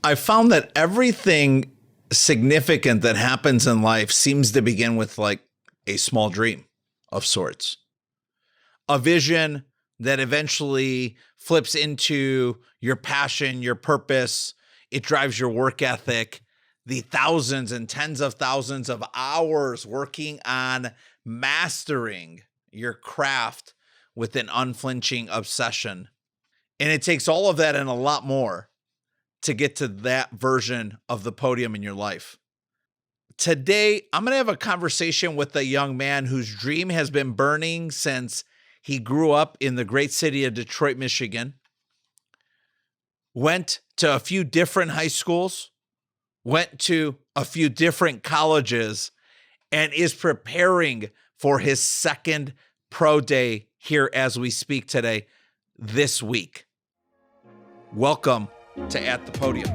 I found that everything significant that happens in life seems to begin with like a small dream of sorts, a vision that eventually flips into your passion, your purpose. It drives your work ethic, the thousands and tens of thousands of hours working on mastering your craft with an unflinching obsession. And it takes all of that and a lot more to get to that version of the podium in your life. Today, I'm going to have a conversation with a young man whose dream has been burning since he grew up in the great city of Detroit, Michigan, went to a few different high schools, went to a few different colleges, and is preparing for his second pro day here as we speak today, this week. Welcome to At the Podium.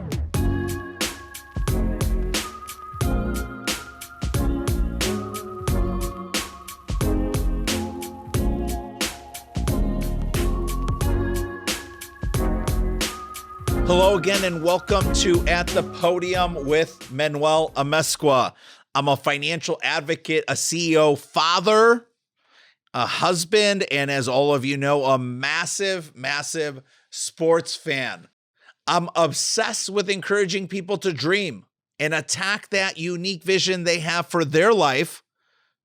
Hello again, and welcome to At the Podium with Manuel Amezcua. I'm a financial advocate, a CEO, father, a husband, and as all of you know, a massive sports fan. I'm obsessed with encouraging people to dream and attack that unique vision they have for their life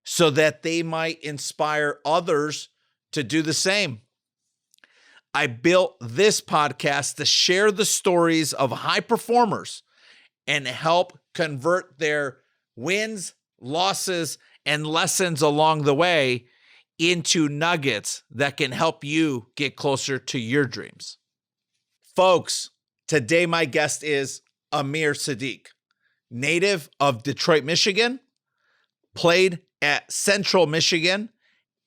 so that they might inspire others to do the same. I built this podcast to share the stories of high performers and help convert their wins, losses, and lessons along the way into nuggets that can help you get closer to your dreams. Folks, today my guest is Amir Siddiq, native of Detroit, Michigan, played at Central Michigan,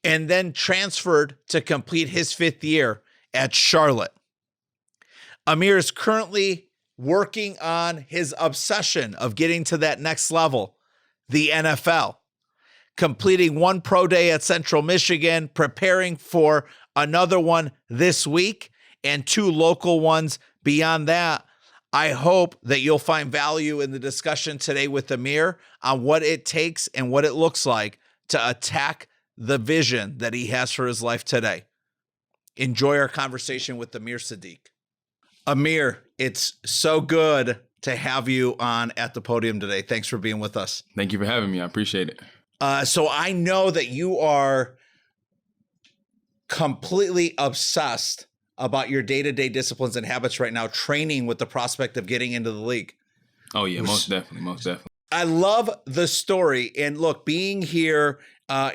and then transferred to complete his fifth year at Charlotte. Amir is currently working on his obsession of getting to that next level, the NFL, completing one pro day at Central Michigan, preparing for another one this week, and two local ones beyond that. I hope that you'll find value in the discussion today with Amir on what it takes and what it looks like to attack the vision that he has for his life today. Enjoy our conversation with Amir Siddiq. Amir, it's so good to have you on At the Podium today. Thanks for being with us. Thank you for having me. I appreciate it. So I know that you are completely obsessed about your day-to-day disciplines and habits right now, training with the prospect of getting into the league. Oh, yeah, most definitely. I love the story. And look, being here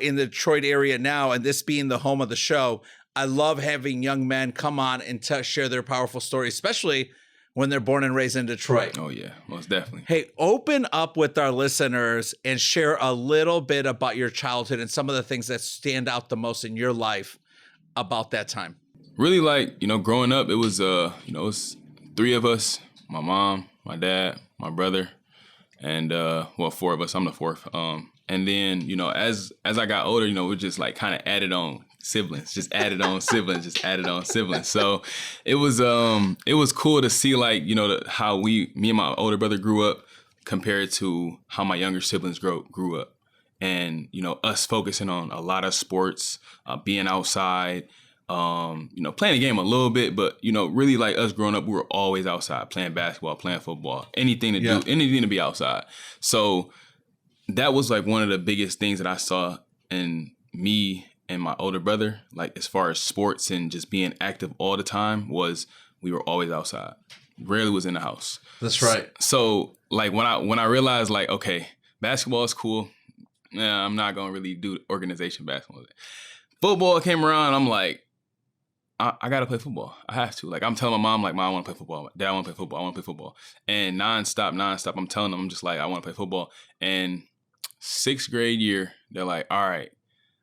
in the Detroit area now, and this being the home of the show, I love having young men come on and share their powerful stories, especially when they're born and raised in Detroit. Oh, yeah, most definitely. Hey, open up with our listeners and share a little bit about your childhood and some of the things that stand out the most in your life about that time. Really, growing up, it was, it was three of us, my mom, my dad, my brother, and, four of us. I'm the fourth. And then, as I got older, we just like kind of added on siblings, just added on siblings. So it was cool to see how me and my older brother grew up compared to how my younger siblings grew up. And, us focusing on a lot of sports, being outside, playing the game a little bit, but, really like us growing up, we were always outside playing basketball, playing football, anything to be outside. So that was like one of the biggest things that I saw in me and my older brother, like as far as sports and just being active all the time, was we were always outside. Rarely was in the house. That's right. So like when I realized like, okay, basketball is cool. Nah, I'm not gonna really do organization basketball. Football came around, I'm like, I gotta play football. I have to. Like I'm telling my mom, like, Mom, I wanna play football. Dad, I wanna play football. I wanna play football. And nonstop, I'm telling them, I'm just like, I wanna play football. And 6th grade year, they're like, all right,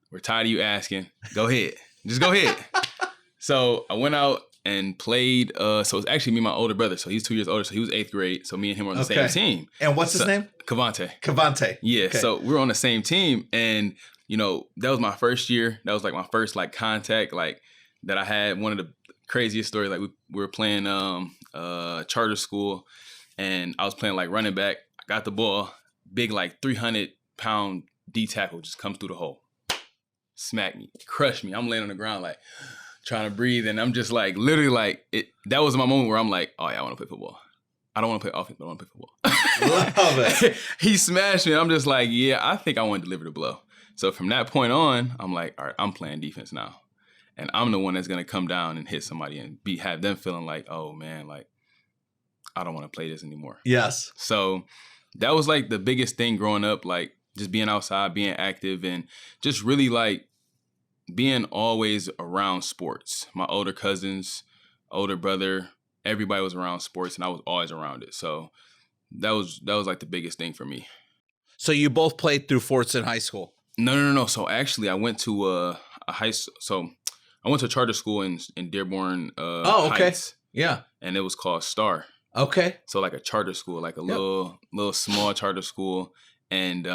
we're tired of you asking. Go ahead. Just go ahead. So I went out and played. So it's actually me and my older brother. So he's 2 years older. So he was 8th grade. So me and him were on the same team. And what's his name? Cavante. Yeah. Okay. So we were on the same team. And, that was my first year. That was like my first like contact like that I had. One of the craziest stories. Like we were playing charter school. and I was playing like running back. I got the ball, big like 300-pound D tackle just comes through the hole, smack me, crush me. I'm laying on the ground like trying to breathe, and I'm just like literally like it. That was my moment where I'm like, oh yeah, I want to play football. I don't want to play offense, but I want to play football. Love it. He smashed me. I'm just like, yeah, I think I want to deliver the blow. So from that point on, I'm like, all right, I'm playing defense now. And I'm the one that's going to come down and hit somebody and have them feeling like, oh man, like, I don't want to play this anymore. Yes. So that was like the biggest thing growing up, like just being outside, being active, and just really like being always around sports. My older cousins, older brother, everybody was around sports, and I was always around it. So that was like the biggest thing for me. So you both played through Fortson High School? No. So actually, I went to a high. So I went to a charter school in Dearborn. Okay. Heights, yeah. And it was called Star. Okay. So like a charter school, like a little small charter school, and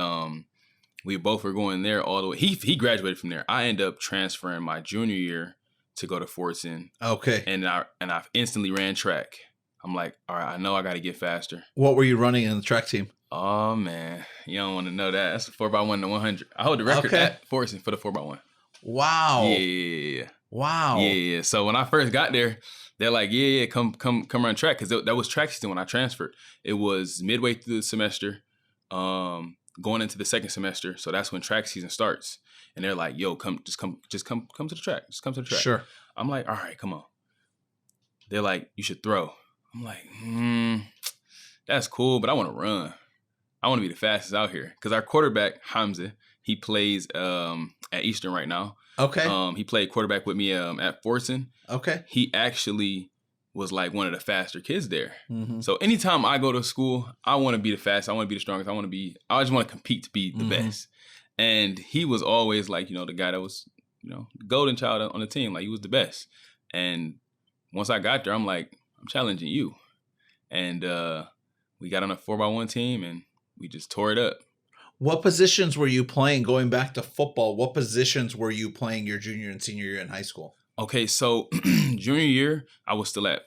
we both were going there all the way. He graduated from there. I ended up transferring my junior year to go to Fortson. Okay. And I instantly ran track. I'm like, all right, I know I got to get faster. What were you running in the track team? Oh man, you don't want to know that. That's a 4x1 to 100. I hold the record at Fortson for the 4x1. Wow. Yeah. Wow. Yeah. So when I first got there, they're like, yeah, come run track, because that was track season when I transferred. It was midway through the semester, going into the second semester. So that's when track season starts. And they're like, yo, come to the track. Just come to the track. Sure. I'm like, all right, come on. They're like, you should throw. I'm like, that's cool, but I want to run. I want to be the fastest out here. Because our quarterback, Hamza, he plays at Eastern right now. Okay. He played quarterback with me at Fortson. Okay. He actually was like one of the faster kids there. Mm-hmm. So anytime I go to school, I want to be the fastest. I want to be the strongest. I just want to compete to be the best. And he was always like, the guy that was, the golden child on the team. Like, he was the best. And once I got there, I'm like, I'm challenging you. And we got on a 4x1 team, and we just tore it up. What positions were you playing going back to football? What positions were you playing your junior and senior year in high school? Okay, so junior year, I was still at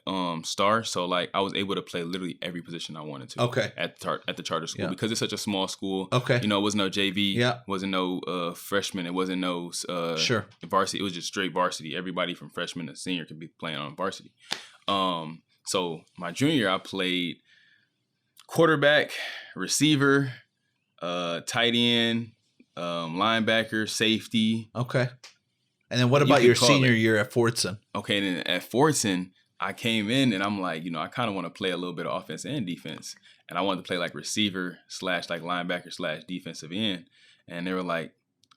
Star, so like I was able to play literally every position I wanted to. Okay. At the charter school, because it's such a small school. Okay. It wasn't no JV. Yeah. Wasn't no freshman. It wasn't no sure varsity. It was just straight varsity. Everybody from freshman to senior could be playing on varsity. So my junior year, I played quarterback, receiver, tight end, linebacker, safety. Okay. And then what about your senior year at Fortson? Okay, and then at Fortson, I came in and I'm like, I kind of want to play a little bit of offense and defense. And I wanted to play like receiver / like linebacker / defensive end. And they were like,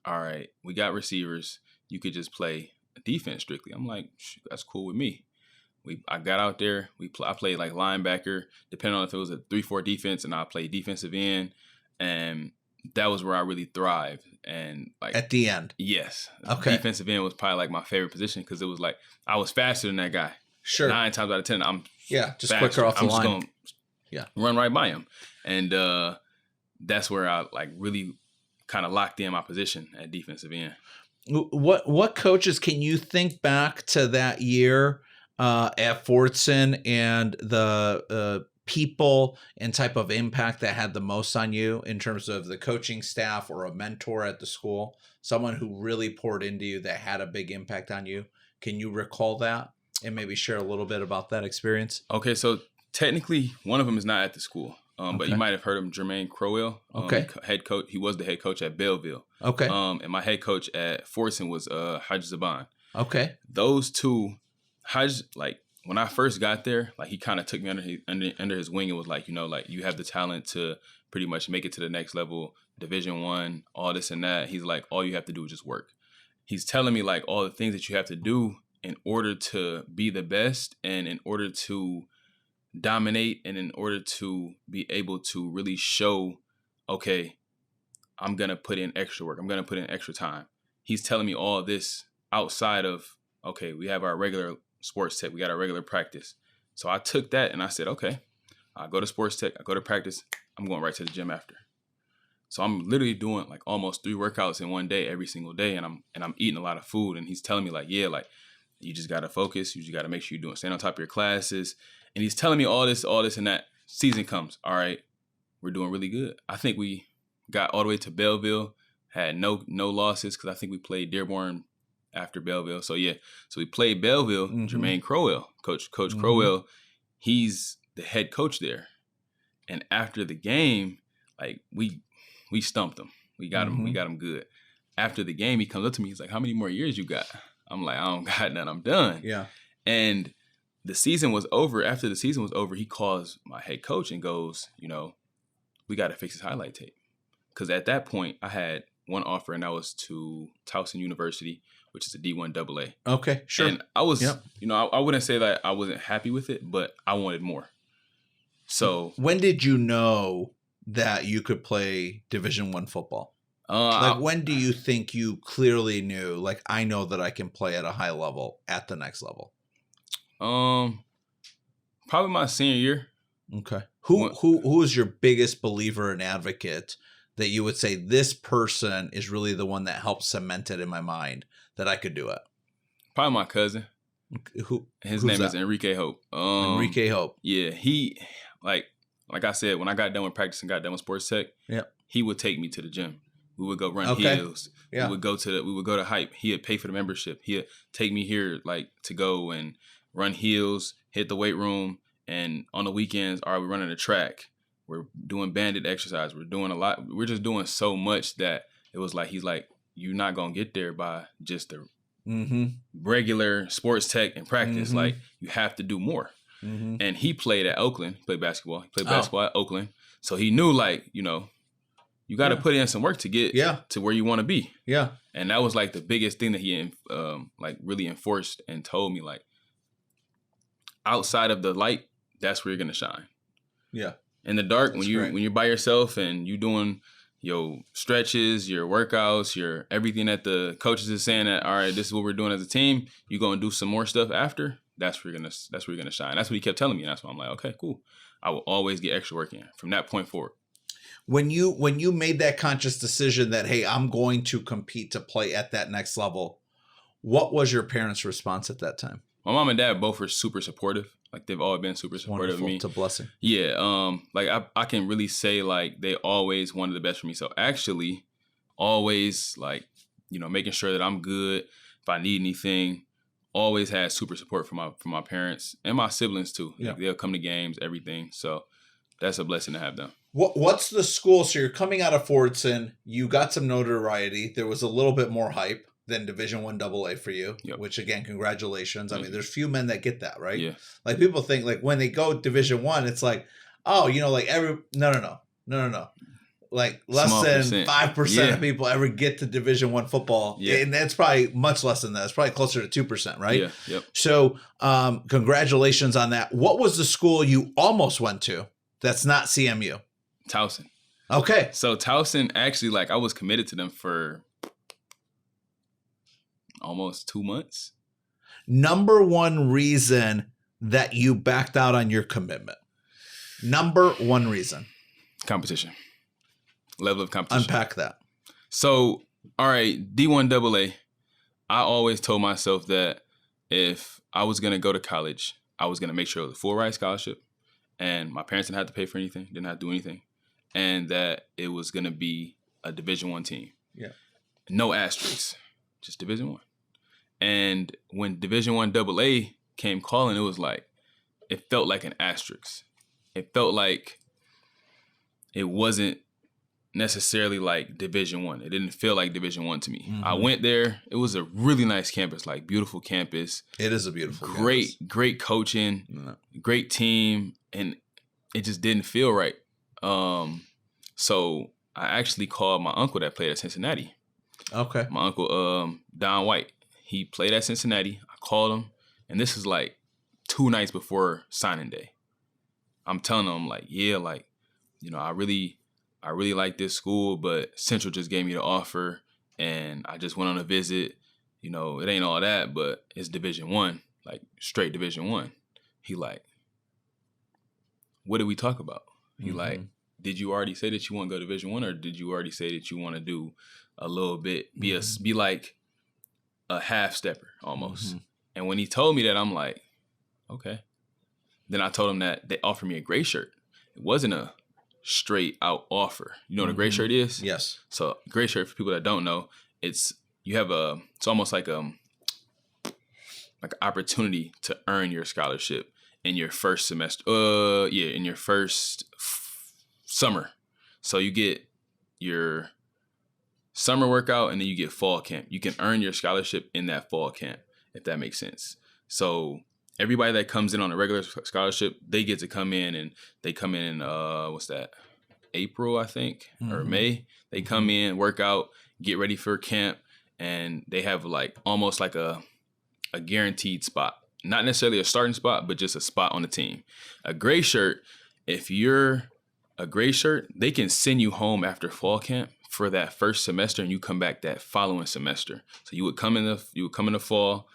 all right, we got receivers. You could just play defense strictly. I'm like, that's cool with me. I got out there. I played like linebacker, depending on if it was a 3-4 defense, and I played defensive end. And that was where I really thrived. And like at the end. Yes. Okay. Defensive end was probably like my favorite position, because it was like I was faster than that guy. Sure. 9 times out of 10, I'm just faster. quicker off the line. I'm just gonna run right by him. And that's where I like really kind of locked in my position at defensive end. What coaches can you think back to that year at Fortson and the people and type of impact that had the most on you in terms of the coaching staff or a mentor at the school, someone who really poured into you that had a big impact on you? Can you recall that and maybe share a little bit about that experience? Okay, so technically one of them is not at the school, but you might have heard of him, Jermaine Crowell. Okay. Head coach. He was the head coach at Belleville. Okay. And my head coach at Fortson was Hajj Zaban. Okay. Those two, Hajj, like, when I first got there, like, he kind of took me under his wing and was like, like, you have the talent to pretty much make it to the next level, Division I, all this and that. He's like, all you have to do is just work. He's telling me like all the things that you have to do in order to be the best, and in order to dominate, and in order to be able to really show, okay, I'm going to put in extra work. I'm going to put in extra time. He's telling me all this outside of, okay, we have our regular sports tech. We got our regular practice. So I took that and I said, okay, I go to sports tech. I go to practice. I'm going right to the gym after. So I'm literally doing like almost 3 workouts in one day, every single day. And I'm eating a lot of food. And he's telling me like, yeah, like, you just got to focus. You just got to make sure you're staying on top of your classes. And he's telling me all this and that. season comes. All right, we're doing really good. I think we got all the way to Belleville, had no losses because I think we played Dearborn after Belleville. So yeah, so we played Belleville. Jermaine Crowell, Coach Crowell, he's the head coach there. And after the game, like we stumped him. We got him. We got him good. After the game, he comes up to me. He's like, "How many more years you got?" I'm like, "I don't got none. I'm done." Yeah. And the season was over. After the season was over, he calls my head coach and goes, "We got to fix his highlight tape." Because at that point, I had one offer, and that was to Towson University, which is a D1 AA. Okay, sure. And I was, I wouldn't say that I wasn't happy with it, but I wanted more. So when did you know that you could play Division I football? When do you think you clearly knew, like, I know that I can play at a high level at the next level? Probably my senior year. Okay. Who is your biggest believer and advocate that you would say this person is really the one that helped cement it in my mind that I could do it? Probably my cousin. His name is Enrique Hope. Enrique Hope. Yeah, he like I said, when I got done with practice and got done with sports tech, he would take me to the gym. We would go run hills. Yeah. We would go to Hype. He'd pay for the membership. He'd take me here like to go and run hills, hit the weight room, and on the weekends, all right, we're running a track. We're doing banded exercise. We're doing a lot. We're just doing so much that it was like, he's like, "You're not gonna get there by just the regular sports tech and practice. Like, you have to do more." And he played at Oakland. He played basketball. He played basketball at Oakland. So he knew, like, you got to put in some work to get to where you want to be. Yeah. And that was like the biggest thing that he like really enforced and told me, like, outside of the light, that's where you're gonna shine. Yeah. In the dark, when you're by yourself and you doing your stretches, your workouts, your everything that the coaches is saying that, all right, this is what we're doing as a team, you're gonna do some more stuff after. That's where you're gonna shine. That's what he kept telling me. And that's why I'm like, okay, cool. I will always get extra work in from that point forward. When you made that conscious decision that, hey, I'm going to compete to play at that next level, what was your parents' response at that time? My mom and dad both were super supportive. Like, they've all been super supportive of me. It's a blessing. Yeah. Like I can really say, like, they always wanted the best for me. So actually, always, like, making sure that I'm good. If I need anything, always had super support from my parents and my siblings too. Yeah. Like, they'll come to games, everything. So that's a blessing to have them. What's the school? So you're coming out of Fordson. You got some notoriety. There was a little bit more hype than Division I AA for you, which, again, congratulations. I mean, there's few men that get that, right? Yeah. Like, people think, like, when they go Division I, it's like, oh, like no. Like, less than 5% of people ever get to Division I football. Yeah. And that's probably much less than that. It's probably closer to 2%, right? Yeah. Yep. So congratulations on that. What was the school you almost went to that's not CMU? Towson. Okay. So Towson, actually, like, I was committed to them for almost 2 months. Number one reason that you backed out on your commitment. Number one reason. Competition. Level of competition. Unpack that. So, all right, D1 AA, I always told myself that if I was going to go to college, I was going to make sure it was a full ride scholarship, and my parents didn't have to pay for anything, didn't have to do anything, and that it was going to be a Division I team. Yeah. No asterisks, just Division I. And when Division I AA came calling, it was like, it felt like an asterisk. It felt like it wasn't necessarily like Division I. It didn't feel like Division I to me. I went there. It was a really nice campus, like, beautiful campus. It is a beautiful campus. Great coaching, great team, and it just didn't feel right. So I actually called my uncle that played at Cincinnati. Okay. My uncle, Don White. He played at Cincinnati. I called him, and this is like 2 nights before signing day. I'm telling him, like, yeah, like, I really like this school, but Central just gave me the offer, and I just went on a visit. It ain't all that, but it's Division I, like, straight Division I. He like, what did we talk about? He like, did you already say that you want to go Division I, or did you already say that you want to do a little bit, be like a half stepper almost? And when he told me that, I'm like, okay. Then I told him that they offered me a gray shirt. it wasn't a straight out offer. You know what a gray shirt is? Yes. So gray shirt, for people that don't know, it's almost like an opportunity to earn your scholarship in your first semester. In your first summer. So you get your summer workout and then you get fall camp. You can earn your scholarship in that fall camp, if that makes sense. So everybody that comes in on a regular scholarship, they get to come in, and they come in April, I think, or May. They come in, work out, get ready for camp, and they have almost like a guaranteed spot. Not necessarily a starting spot, but just a spot on the team. A gray shirt, if you're a gray shirt, they can send you home after fall camp for that first semester, and you come back that following semester. So you would come in the fall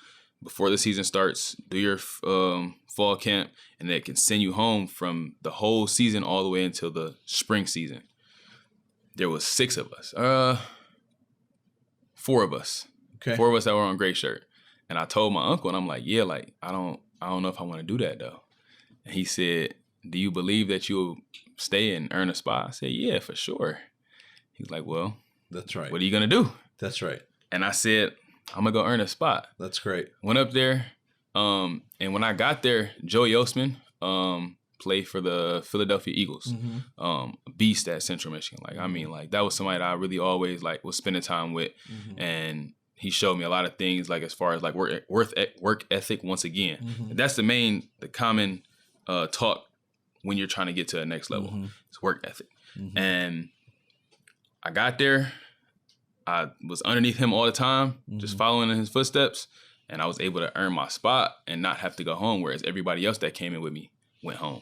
before the season starts, do your fall camp, and they can send you home from the whole season all the way until the spring season. There was 6 of us, 4 of us, Okay. 4 of us that were on gray shirt. And I told my uncle, and I'm like, yeah, I don't know if I want to do that though. And he said, do you believe that you'll stay and earn a spot? I said, yeah, for sure. He's like, well, that's right. What are you going to do? That's right. And I said, I'm going to go earn a spot. That's great. Went up there. And when I got there, Joey Osman played for the Philadelphia Eagles. A beast at Central Michigan. That was somebody that I really always was spending time with. And he showed me a lot of things, as far as work ethic. Once again, that's the common talk when you're trying to get to the next level. It's work ethic. And I got there. I was underneath him all the time, just following in his footsteps, and I was able to earn my spot and not have to go home, whereas everybody else that came in with me went home.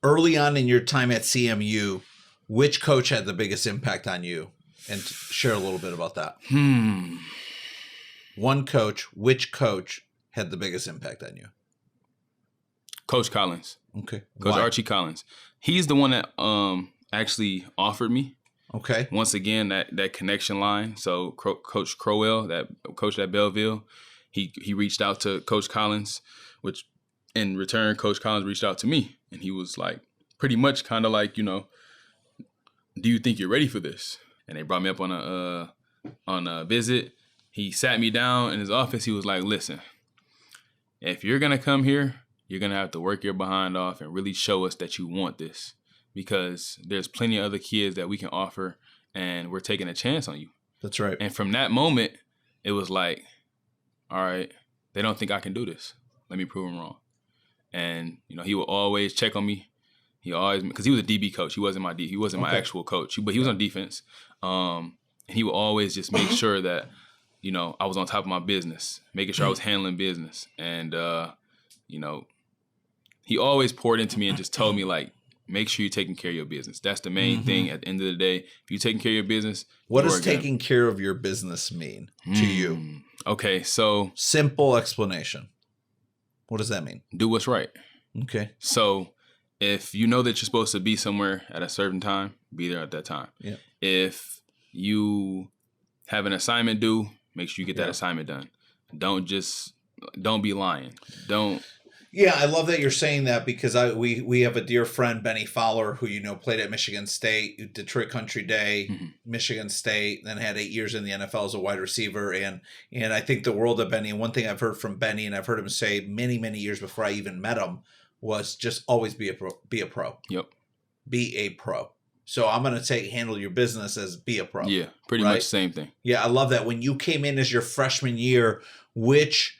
Early on in your time at CMU, which coach had the biggest impact on you? And share a little bit about that. One coach, which coach had the biggest impact on you? Coach Collins. Okay. Coach Why? Archie Collins. He's the one that actually offered me. Okay. Once again, that connection line. So Coach Crowell, that coach at Belleville, he reached out to Coach Collins, which in return, Coach Collins reached out to me. And he was pretty much kind of do you think you're ready for this? And they brought me up on a visit. He sat me down in his office. He was like, listen, if you're going to come here, you're going to have to work your behind off and really show us that you want this, because there's plenty of other kids that we can offer, and we're taking a chance on you. That's right. And from that moment, it was all right, they don't think I can do this. Let me prove them wrong. And, he would always check on me. He always, because he was a DB coach. He wasn't my actual coach, but he was on defense. And he would always just make sure that, I was on top of my business, making sure I was handling business. And, he always poured into me and just told me, make sure you're taking care of your business. That's the main thing at the end of the day. If you're taking care of your business. What does taking care of your business mean to you? Okay, so. Simple explanation. What does that mean? Do what's right. Okay. So if you know that you're supposed to be somewhere at a certain time, be there at that time. Yeah. If you have an assignment due, make sure you get that assignment done. Don't be lying. Yeah, I love that you're saying that, because we have a dear friend, Benny Fowler, who played at Michigan State, Detroit Country Day, Michigan State, then had 8 years in the NFL as a wide receiver, and I think the world of Benny. And one thing I've heard from Benny, and I've heard him say many, many years before I even met him, was just always be a pro. Be a pro. Yep. Be a pro. So I'm going to handle your business as be a pro. Yeah, pretty much the same thing. Yeah, I love that. When you came in as your freshman year, which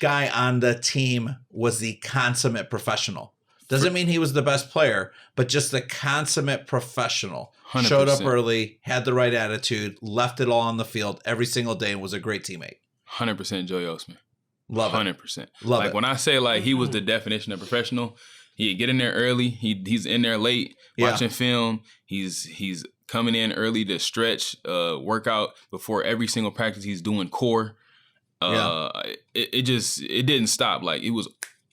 guy on the team was the consummate professional? Doesn't mean he was the best player, but just the consummate professional. 100%. Showed up early, had the right attitude, left it all on the field every single day, and was a great teammate. 100% Joey Osman. Love 100%. it. Love it. When I say he was the definition of professional, he'd get in there early. He's in there late watching film. He's coming in early to stretch, work out before every single practice. He's doing core. It didn't stop. It was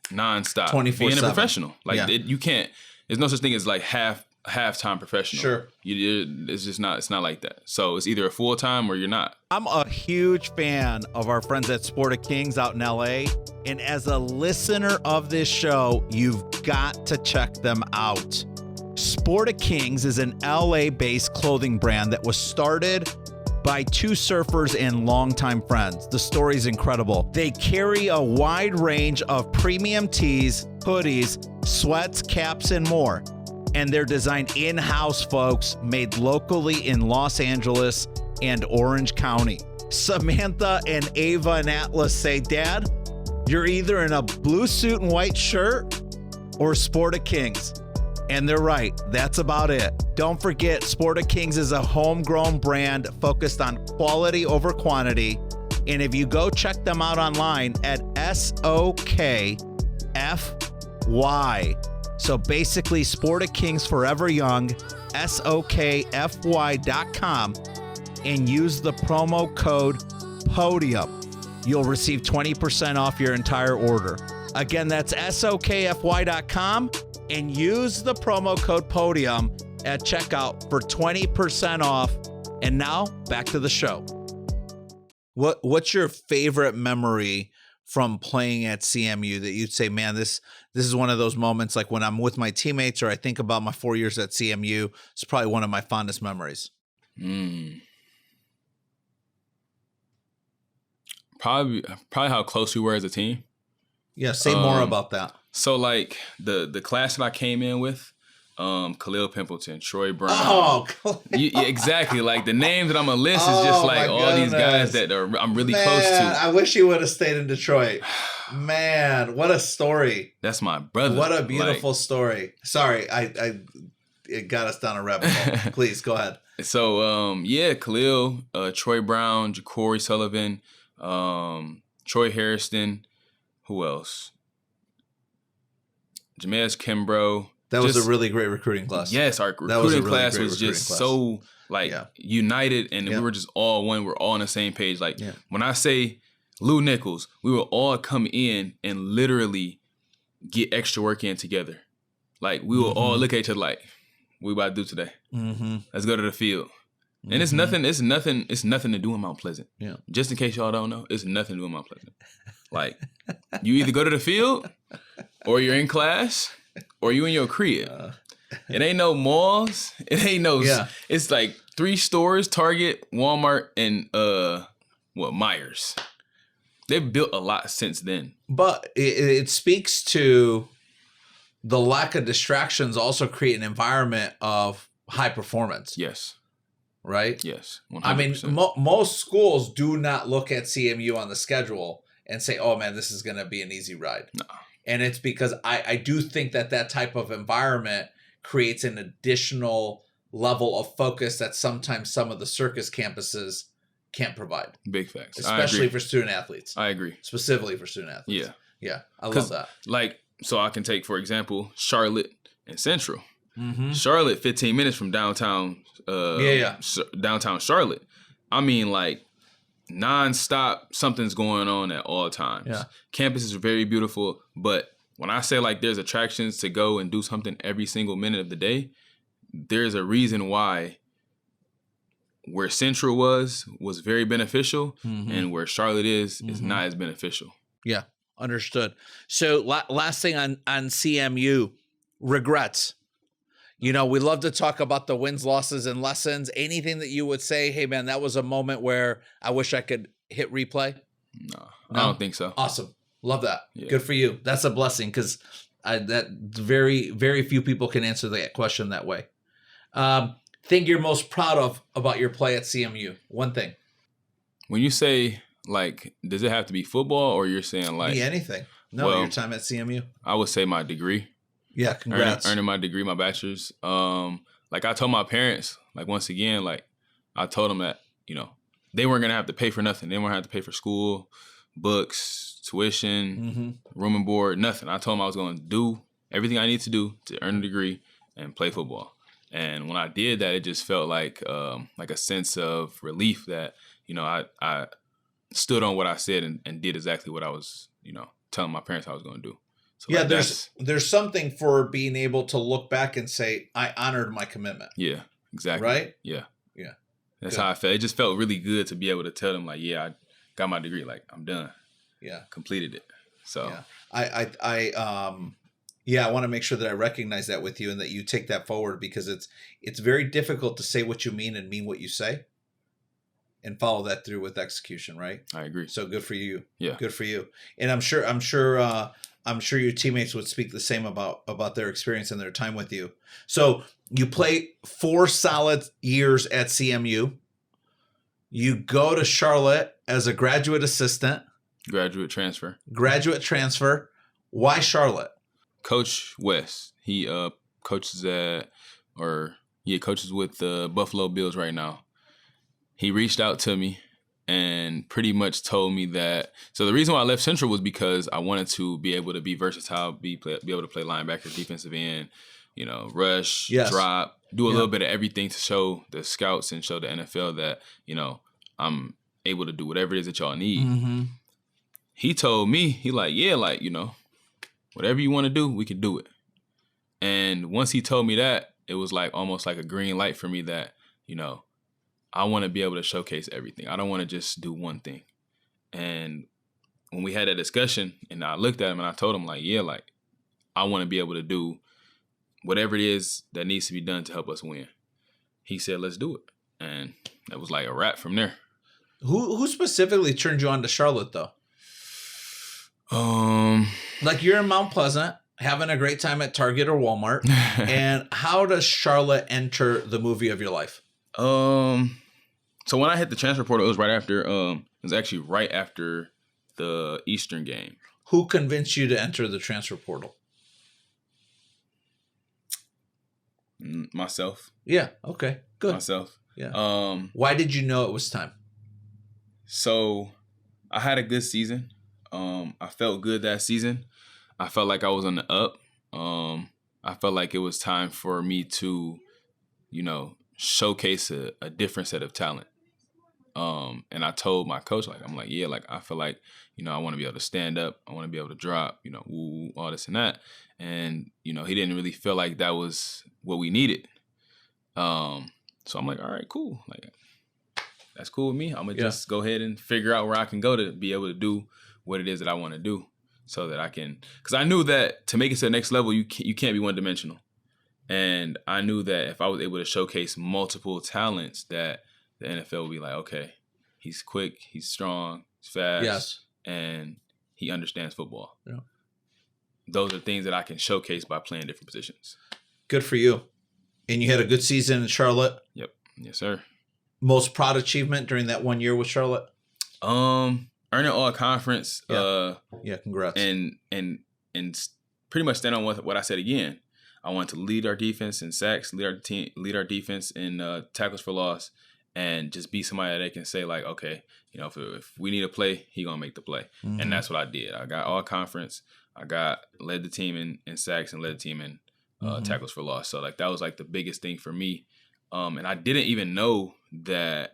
nonstop. 24/7. Being a professional. You can't. There's no such thing as half-time professional. Sure. It's just not. It's not like that. So it's either a full time or you're not. I'm a huge fan of our friends at Sport of Kings out in LA. And as a listener of this show, you've got to check them out. Sporta Kings is an LA-based clothing brand that was started by two surfers and longtime friends. The story's incredible. They carry a wide range of premium tees, hoodies, sweats, caps, and more. And they're designed in-house, folks, made locally in Los Angeles and Orange County. Samantha and Ava and Atlas say, Dad, you're either in a blue suit and white shirt or Sporta Kings. And they're right. That's about it. Don't forget, Sporta Kings is a homegrown brand focused on quality over quantity. And if you go check them out online at SOKFY, so basically Sporta Kings Forever Young, SOKFY.com, and use the promo code PODIUM. You'll receive 20% off your entire order. Again, that's SOKFY.com. And use the promo code PODIUM at checkout for 20% off. And now back to the show. What's your favorite memory from playing at CMU that you'd say, man, this is one of those moments, like when I'm with my teammates or I think about my 4 years at CMU, it's probably one of my fondest memories. Probably how close we were as a team. Yeah, say more about that. So like the class that I came in with, Khalil Pimpleton, Troy Brown. Oh, yeah, exactly. Like the names that I'm gonna list is just like all these guys that I'm really close to. I wish you would have stayed in Detroit. Man, what a story. That's my brother. What a beautiful story. Sorry, it got us down a rabbit hole. Please go ahead. So Khalil, Troy Brown, Ja'Cory Sullivan, Troy Harrison, who else? Jameis Kimbrough. That was a really great recruiting class. Yes, our recruiting class was just so united, and we were just all one. We're all on the same page. Like when I say Lou Nichols, we will all come in and literally get extra work in together. Like we will all look at each other like, "What we about to do today? Let's go to the field." And it's nothing to do in Mount Pleasant. Yeah. Just in case y'all don't know, it's nothing to do in Mount Pleasant. Like you either go to the field, or you're in class, or you in your crib. It ain't no malls. It ain't no. Yeah. It's like 3 stores: Target, Walmart, and Myers. They've built a lot since then. But it speaks to the lack of distractions. Also create an environment of high performance. Yes. Right. Yes. 100%. I mean, most schools do not look at CMU on the schedule and say, "Oh man, this is going to be an easy ride." No. And it's because I do think that type of environment creates an additional level of focus that sometimes some of the circus campuses can't provide. Big facts. Especially for student athletes. I agree. Specifically for student athletes. Yeah. Yeah. I love that. Like, so I can take, for example, Charlotte and Central. Charlotte, 15 minutes from downtown. Downtown Charlotte. I mean, like, nonstop, something's going on at all times. Yeah. Campus is very beautiful, but when I say like there's attractions to go and do something every single minute of the day, there's a reason why where Central was very beneficial, and where Charlotte is not as beneficial. Yeah, understood. So last thing on CMU, regrets. You know, we love to talk about the wins, losses, and lessons. Anything that you would say, hey, man, that was a moment where I wish I could hit replay? No, I don't think so. Awesome. Love that. Yeah. Good for you. That's a blessing because that very, very few people can answer that question that way. Thing you're most proud of about your play at CMU? One thing. When you say, like, does it have to be football or you're saying like? Be anything. No, your time at CMU. I would say my degree. Yeah, congrats. Earning my degree, my bachelor's. Like I told my parents, like once again, like I told them that, you know, they weren't gonna have to pay for nothing. They weren't have to pay for school, books, tuition, room and board, nothing. I told them I was gonna do everything I need to do to earn a degree and play football. And when I did that, it just felt like a sense of relief that, you know, I stood on what I said and did exactly what I was, you know, telling my parents I was gonna do. So yeah, like there's something for being able to look back and say, I honored my commitment. Yeah, exactly. Right? Yeah. Yeah. That's how I felt. It just felt really good to be able to tell them, like, yeah, I got my degree. Like, I'm done. Yeah. Completed it. So yeah. I Yeah, I want to make sure that I recognize that with you and that you take that forward, because it's very difficult to say what you mean and mean what you say and follow that through with execution, right? I agree. So good for you. Yeah. Good for you. And I'm sure your teammates would speak the same about their experience and their time with you. So you play 4 solid years at CMU. You go to Charlotte as a graduate assistant. Graduate transfer. Why Charlotte? Coach West, he coaches with the Buffalo Bills right now. He reached out to me and pretty much told me that. So the reason why I left Central was because I wanted to be able to be versatile, be able to play linebacker, defensive end, rush, drop, do a little bit of everything to show the scouts and show the NFL that, I'm able to do whatever it is that y'all need. Mm-hmm. He told me, whatever you want to do, we can do it. And once he told me that, it was like almost like a green light for me that, I want to be able to showcase everything. I don't want to just do one thing. And when we had that discussion and I looked at him and I told him I want to be able to do whatever it is that needs to be done to help us win. He said, let's do it. And that was like a wrap from there. Who specifically turned you on to Charlotte though? Like you're in Mount Pleasant, having a great time at Target or Walmart. And how does Charlotte enter the movie of your life? So when I hit the transfer portal, it was actually right after the Eastern game. Who convinced you to enter the transfer portal? Myself. Yeah. Okay. Good. Myself. Yeah. Why did you know it was time? So I had a good season. I felt good that season. I felt like I was on the up. I felt like it was time for me to, showcase a different set of talent. And I told my coach, I feel like, I want to be able to stand up. I want to be able to drop, all this and that. And, he didn't really feel like that was what we needed. So I'm like, all right, cool. Like, that's cool with me. I'm going to just go ahead and figure out where I can go to be able to do what it is that I want to do so that I can, because I knew that to make it to the next level, you can't be one-dimensional. And I knew that if I was able to showcase multiple talents that the NFL would be like, okay, he's quick, he's strong, he's fast, and he understands football. Yeah. Those are things that I can showcase by playing different positions. Good for you. And you had a good season in Charlotte? Yep. Yes, sir. Most proud achievement during that 1 year with Charlotte? Earning all conference. Yeah, congrats. And pretty much stand on what I said again. I want to lead our defense in sacks, lead our defense in tackles for loss, and just be somebody that they can say like, okay, if we need a play, he gonna make the play. Mm-hmm. And that's what I did. I got all conference. I led the team in sacks and led the team in tackles for loss. So like that was like the biggest thing for me. And I didn't even know that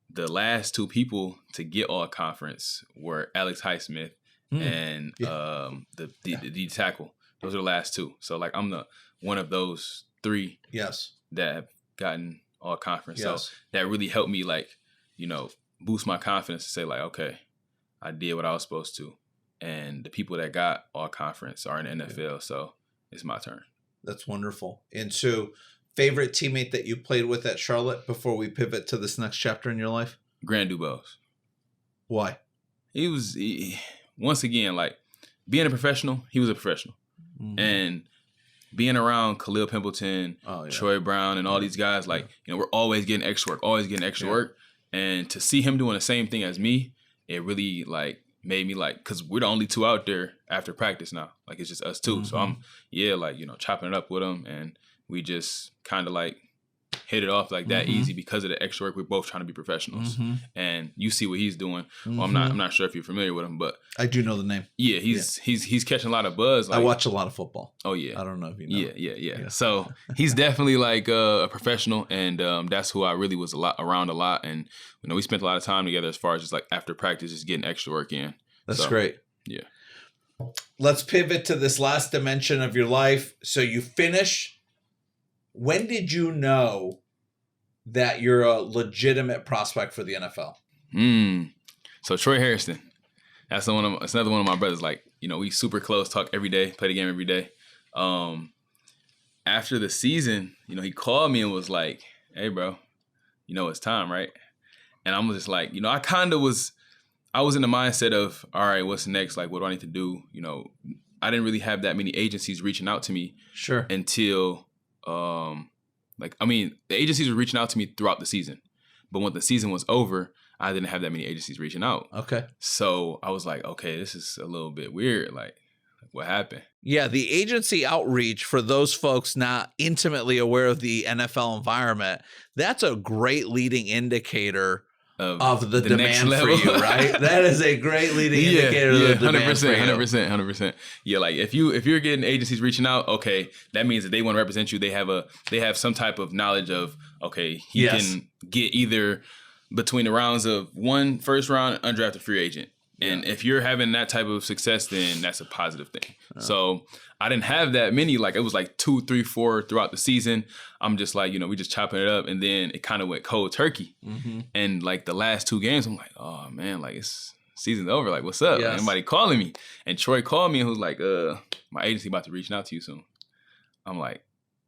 the last 2 people to get all conference were Alex Highsmith and the D tackle. Those are the last 2. So like I'm one of those 3 that have gotten all conference. So that really helped me boost my confidence to say like, okay, I did what I was supposed to. And the people that got all conference are in the NFL. So it's my turn. That's wonderful. And so favorite teammate that you played with at Charlotte before we pivot to this next chapter in your life? Grant Dubose. Why? Once again, like being a professional, he was a professional. Mm-hmm. And being around Khalil Pimpleton, Troy Brown, and all these guys, we're always getting extra work, And to see him doing the same thing as me, it really made me because we're the only 2 out there after practice now. Like it's just us 2. Mm-hmm. So I'm chopping it up with him, and we just kind of hit it off that easy because of the extra work. We're both trying to be professionals, and you see what he's doing. Well, I'm not sure if you're familiar with him, but I do know the name. Yeah, he's catching a lot of buzz. I watch a lot of football. Oh yeah, I don't know if you know. Yeah. So he's definitely a professional, and that's who I really was around a lot. And we spent a lot of time together as far as just after practice, just getting extra work in. That's great. Yeah. Let's pivot to this last dimension of your life. So you finish. When did you know that you're a legitimate prospect for the NFL? So Troy Harrison, that's another one of my brothers. We super close, talk every day, play the game every day. After the season, you know, he called me and was like, "Hey, bro, you know it's time, right?" And I'm just like, you know, I was in the mindset of, all right, what's next? Like, what do I need to do? You know, I didn't really have that many agencies reaching out to me until, the agencies were reaching out to me throughout the season. But when the season was over, I didn't have that many agencies reaching out. Okay. So I was like, okay, this is a little bit weird. Like, what happened? Yeah, the agency outreach, for those folks not intimately aware of the NFL environment, that's a great leading indicator of the demand for you, right? That is a great leading indicator of the demand for you. 100%. Yeah, like if you're getting agencies reaching out, okay, that means that they want to represent you. They have some type of knowledge of, okay, he can get either between the rounds of first round undrafted free agent. And if you're having that type of success, then that's a positive thing. So I didn't have that many. Like, it was like 2, 3, 4 throughout the season. I'm just like, you know, we just chopping it up. And then it kind of went cold turkey. Mm-hmm. And like the last 2 games, I'm like, oh man, like season's over. Like, what's up? Like, anybody calling me? And Troy called me and was like, my agency about to reach out to you soon. I'm like,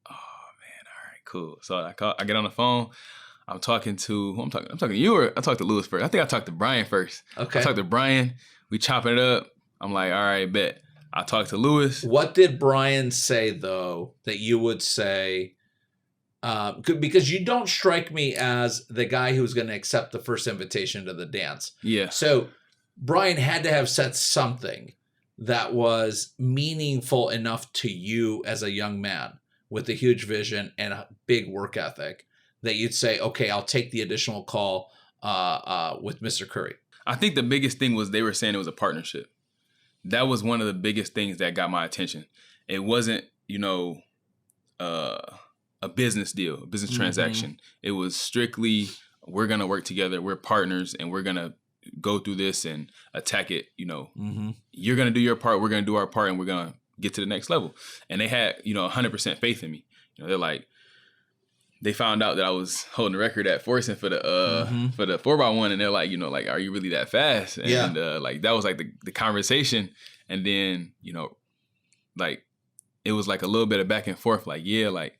oh man, all right, cool. So I get on the phone. I'm talking to you, or I talked to Lewis first. I think I talked to Brian first. Okay. I talked to Brian. We chopping it up. I'm like, all right, bet. I talked to Lewis. What did Brian say, though, that you would say? Because you don't strike me as the guy who's going to accept the first invitation to the dance. Yeah. So Brian had to have said something that was meaningful enough to you as a young man with a huge vision and a big work ethic that you'd say, okay, I'll take the additional call with Mr. Curry. I think the biggest thing was they were saying it was a partnership. That was one of the biggest things that got my attention. It wasn't, you know, a business deal, a business transaction. It was strictly, we're going to work together. We're partners, and we're going to go through this and attack it. You know, you're going to do your part. We're going to do our part, and we're going to get to the next level. And they had, you know, 100% faith in me. You know, they're like, they found out that I was holding the record at forcing for the 4x1, and they're like, you know, like, are you really that fast? And like, that was like the conversation. And then, you know, like, it was like a little bit of back and forth, like, yeah, like,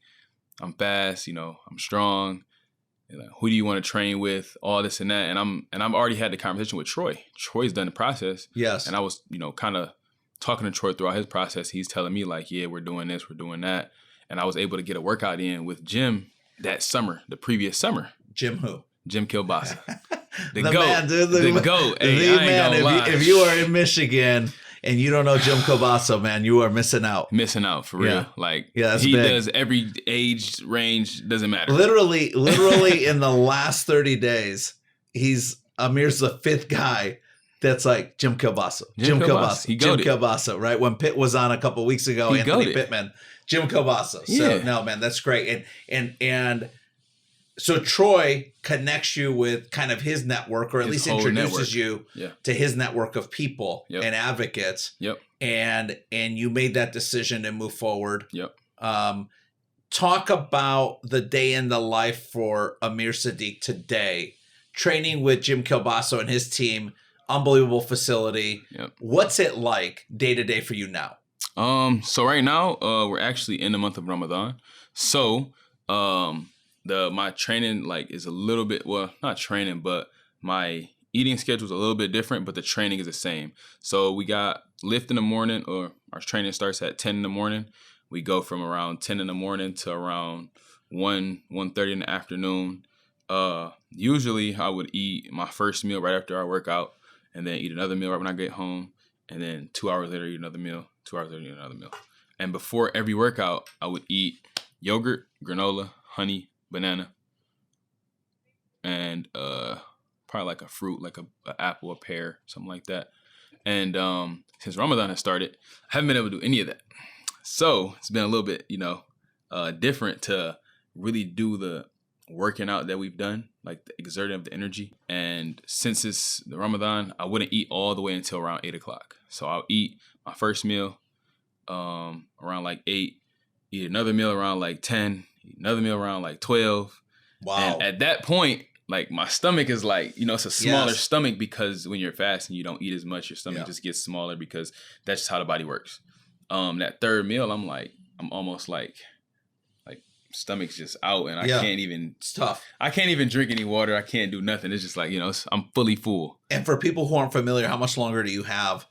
I'm fast, you know, I'm strong. You know, who do you want to train with? All this and that. And I've already had the conversation with Troy. Troy's done the process. Yes. And I was, you know, kind of talking to Troy throughout his process. He's telling me like, yeah, we're doing this, we're doing that. And I was able to get a workout in with Jim that summer, the previous summer. Jim who? Jim Kilbasa. The GOAT. Man, dude, the GOAT. Hey, man, if you are in Michigan and you don't know Jim Kilbasa, man, you are missing out. Missing out, for real. Like, he big. Does every age range, doesn't matter. Literally in the last 30 days, Amir's the 5th guy that's like Jim Kilbasa. Jim Kilbasa, right? When Pitt was on a couple of weeks ago, Anthony Pittman. Jim Kilbasa. So no, man, that's great. And so Troy connects you with kind of his network, or at least introduces you to his network of people and advocates. Yep. And you made that decision to move forward. Yep. Talk about the day in the life for Amir Siddiq today, training with Jim Kilbasa and his team. Unbelievable facility. Yep. What's it like day to day for you now? So right now, we're actually in the month of Ramadan. So, my training like is a little bit, well, not training, but my eating schedule is a little bit different, but the training is the same. So we got lift in the morning, or our training starts at 10 in the morning. We go from around 10 in the morning to around 1:30 in the afternoon. Usually I would eat my first meal right after I work out, and then eat another meal right when I get home. And then 2 hours later, eat another meal. 2 hours later, eat another meal. And before every workout, I would eat yogurt, granola, honey, banana, and probably like a fruit, like an apple, a pear, something like that. And since Ramadan has started, I haven't been able to do any of that. So it's been a little bit, you know, different to really do the working out that we've done, like the exerting of the energy. And since it's the Ramadan, I wouldn't eat all the way until around 8 o'clock. So I'll eat my first meal around like 8, eat another meal around like 10, eat another meal around like 12. Wow. And at that point, like my stomach is like, you know, it's a smaller stomach, because when you're fasting, you don't eat as much. Your stomach just gets smaller because that's just how the body works. that third meal, I'm almost like stomach's just out, and I can't even. It's tough. I can't even drink any water. I can't do nothing. It's just like, I'm fully full. And for people who aren't familiar, how much longer do you have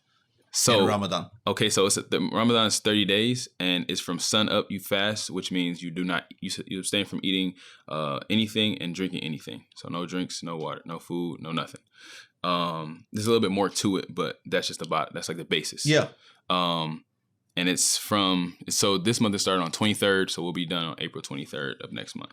in Ramadan? Okay, so the Ramadan is 30 days, and it's from sun up you fast, which means you abstain from eating anything and drinking anything. So no drinks, no water, no food, no nothing. There's a little bit more to it, but that's like the basis. Yeah. And so this month is starting on 23rd, so we'll be done on April 23rd of next month.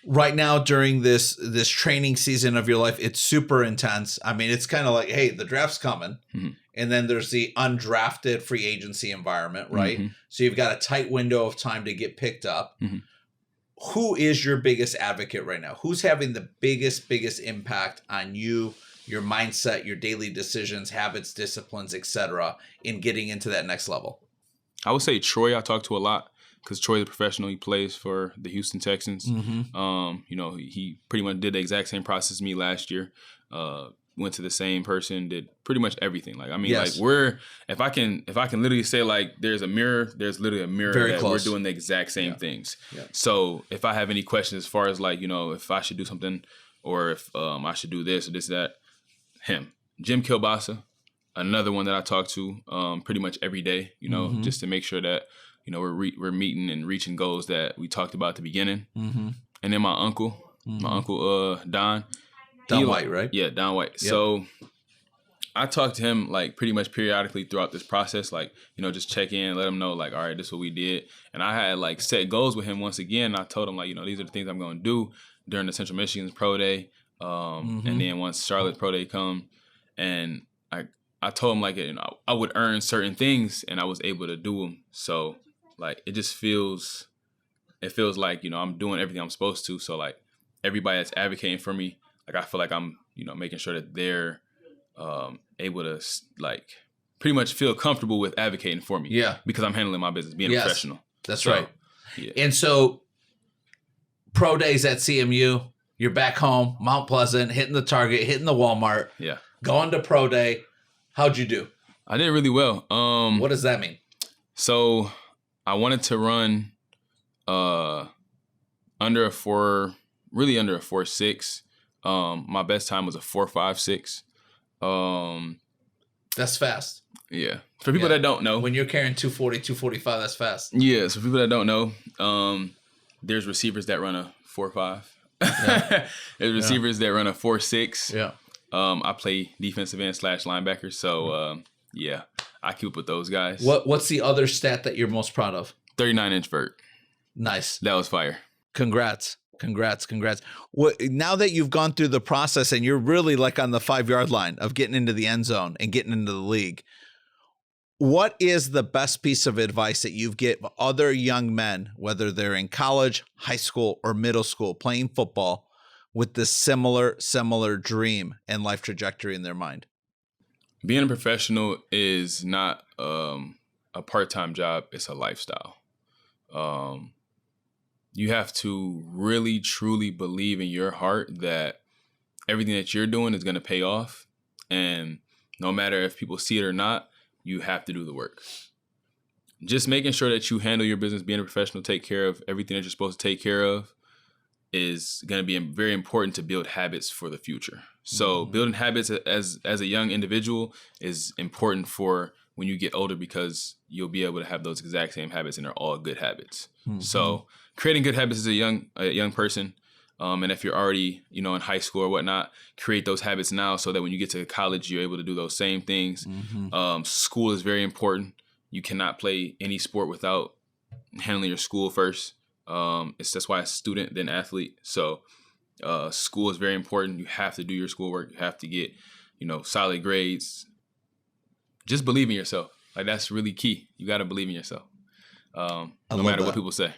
Right now, during this training season of your life, it's super intense. I mean, it's kind of like, hey, the draft's coming. Mm-hmm. And then there's the undrafted free agency environment, right? Mm-hmm. So you've got a tight window of time to get picked up. Mm-hmm. Who is your biggest advocate right now? Who's having the biggest impact on you, your mindset, your daily decisions, habits, disciplines, etc., in getting into that next level? I would say Troy I talk to a lot, because Troy's a professional. He plays for the Houston Texans. Mm-hmm. He pretty much did the exact same process as me last year. Went to the same person, did pretty much everything. Like, I mean, Yes. like if I can literally say, like, there's literally a mirror Very that close. we're doing the exact same things. Yeah. So if I have any questions as far as, like, if I should do something, or if I should do this or this, that, him. Jim Kilbasa, another one that I talk to pretty much every day, Mm-hmm. just to make sure that, we're meeting and reaching goals that we talked about at the beginning. Mm-hmm. And then my uncle Don. Don White, right? Yeah, Don White. Yep. So I talk to him, like, pretty much periodically throughout this process, like, just check in, let him know, like, all right, this is what we did. And I had, like, set goals with him once again. I told him, like, these are the things I'm going to do during the Central Michigan's Pro Day. Mm-hmm. And then once Charlotte's Pro Day come, and I told him, like, I would earn certain things, and I was able to do them. So, like, it feels like, I'm doing everything I'm supposed to. So, like, everybody that's advocating for me, like, I feel like I'm, making sure that they're able to, like, pretty much feel comfortable with advocating for me. Yeah. Because I'm handling my business, being a professional. That's right. Yeah. And so, pro days at CMU, you're back home, Mount Pleasant, hitting the Target, hitting the Walmart, Yeah. going to pro day. How'd you do? I did really well. What does that mean? So I wanted to run under a 4.6. My best time was a 4.56. That's fast. Yeah. For people that don't know. When you're carrying 240, 245, that's fast. Yeah. So for people that don't know, there's receivers that run a 4.5. Yeah. There's receivers that run a 4.6. Yeah. I play defensive end / linebacker. So, yeah, I keep up with those guys. What's the other stat that you're most proud of? 39-inch vert. Nice. That was fire. Congrats. Now that you've gone through the process and you're really like on the 5-yard line of getting into the end zone and getting into the league, what is the best piece of advice that you've given other young men, whether they're in college, high school, or middle school, playing football with this similar dream and life trajectory in their mind? Being a professional is not a part-time job. It's a lifestyle. You have to really, truly believe in your heart that everything that you're doing is going to pay off. And no matter if people see it or not, you have to do the work. Just making sure that you handle your business, being a professional, take care of everything that you're supposed to take care of is going to be very important to build habits for the future. So building habits as a young individual is important for when you get older, because you'll be able to have those exact same habits, and they're all good habits. Mm-hmm. So creating good habits as a young person, and if you're already in high school or whatnot, create those habits now so that when you get to college, you're able to do those same things. Mm-hmm. School is very important. You cannot play any sport without handling your school first. That's why it's student then athlete. So school is very important. You have to do your schoolwork. You have to get solid grades. Just believe in yourself. Like, that's really key. You got to believe in yourself, no matter what people say.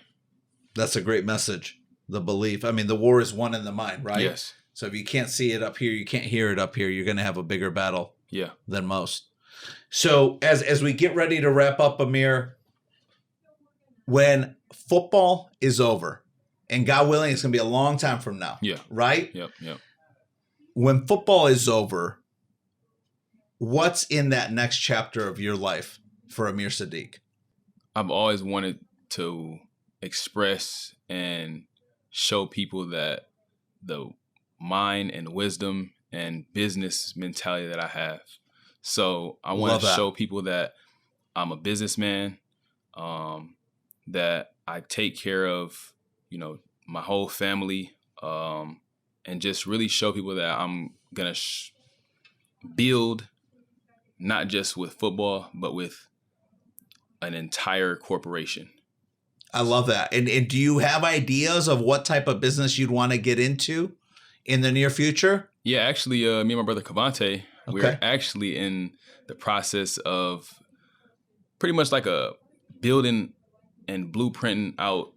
That's a great message. The belief. I mean, the war is won in the mind, right? Yes. So if you can't see it up here, you can't hear it up here, you're going to have a bigger battle than most. So as we get ready to wrap up, Amir, when football is over, and God willing, it's going to be a long time from now. Yeah. Right? Yep. When football is over, what's in that next chapter of your life for Amir Siddiq? I've always wanted to express and show people that the mind and wisdom and business mentality that I have. So I want to show people that I'm a businessman, that I take care of, my whole family, and just really show people that I'm going to build not just with football, but with an entire corporation. I love that. And do you have ideas of what type of business you'd want to get into in the near future? Yeah, actually, me and my brother Cavante, we're actually in the process of pretty much like a building and blueprinting out,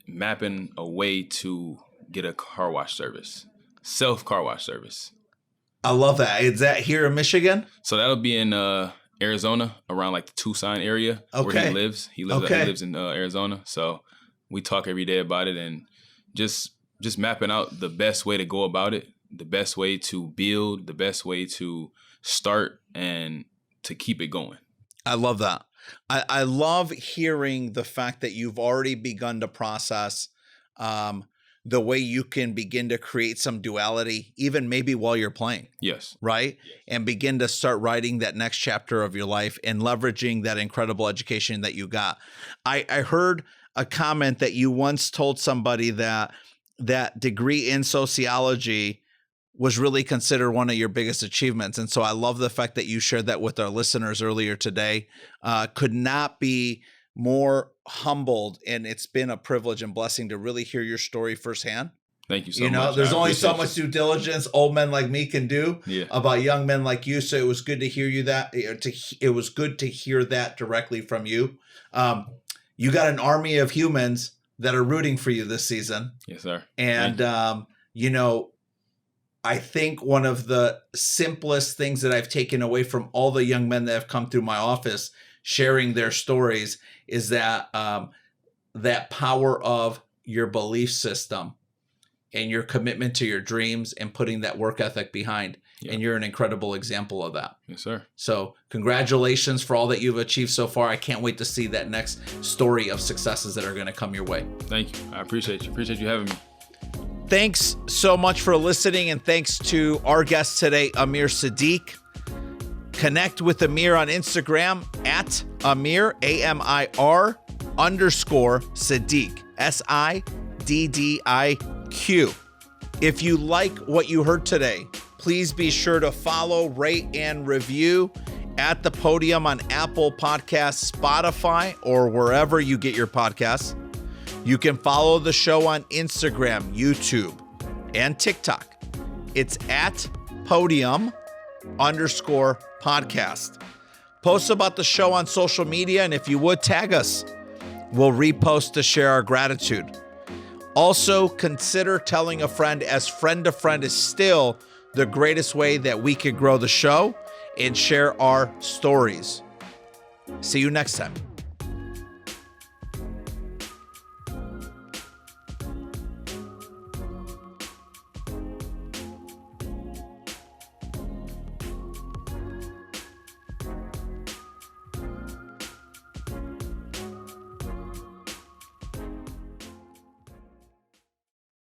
mapping a way to get a car wash service, self-car wash service. I love that. Is that here in Michigan? So that'll be in Arizona, around like the Tucson area where he lives. He lives in Arizona. So we talk every day about it and just mapping out the best way to go about it, the best way to build, the best way to start, and to keep it going. I love that. I love hearing the fact that you've already begun to process the way you can begin to create some duality, even maybe while you're playing. Yes. Right? Yes. And begin to start writing that next chapter of your life and leveraging that incredible education that you got. I heard a comment that you once told somebody that degree in sociology was really considered one of your biggest achievements. And so I love the fact that you shared that with our listeners earlier today. Could not be more humbled, and it's been a privilege and blessing to really hear your story firsthand. Thank you so much. There's only so much due diligence old men like me can do about young men like you. So it was good to hear it was good to hear that directly from you. You got an army of humans that are rooting for you this season. Yes, sir. And I think one of the simplest things that I've taken away from all the young men that have come through my office sharing their stories is that that power of your belief system and your commitment to your dreams and putting that work ethic behind. Yeah. And you're an incredible example of that. Yes, sir. So congratulations for all that you've achieved so far. I can't wait to see that next story of successes that are going to come your way. Thank you. I appreciate you. Appreciate you having me. Thanks so much for listening. And thanks to our guest today, Amir Siddiq. Connect with Amir on Instagram at Amir, AMIR _Siddiq, SIDDIQ. If you like what you heard today, please be sure to follow, rate, and review at the Podium on Apple Podcasts, Spotify, or wherever you get your podcasts. You can follow the show on Instagram, YouTube, and TikTok. It's at Podium _podcast. Post about the show on social media, and if you would, tag us. We'll repost to share our gratitude. Also, consider telling a friend, as friend to friend is still the greatest way that we could grow the show and share our stories. See you next time.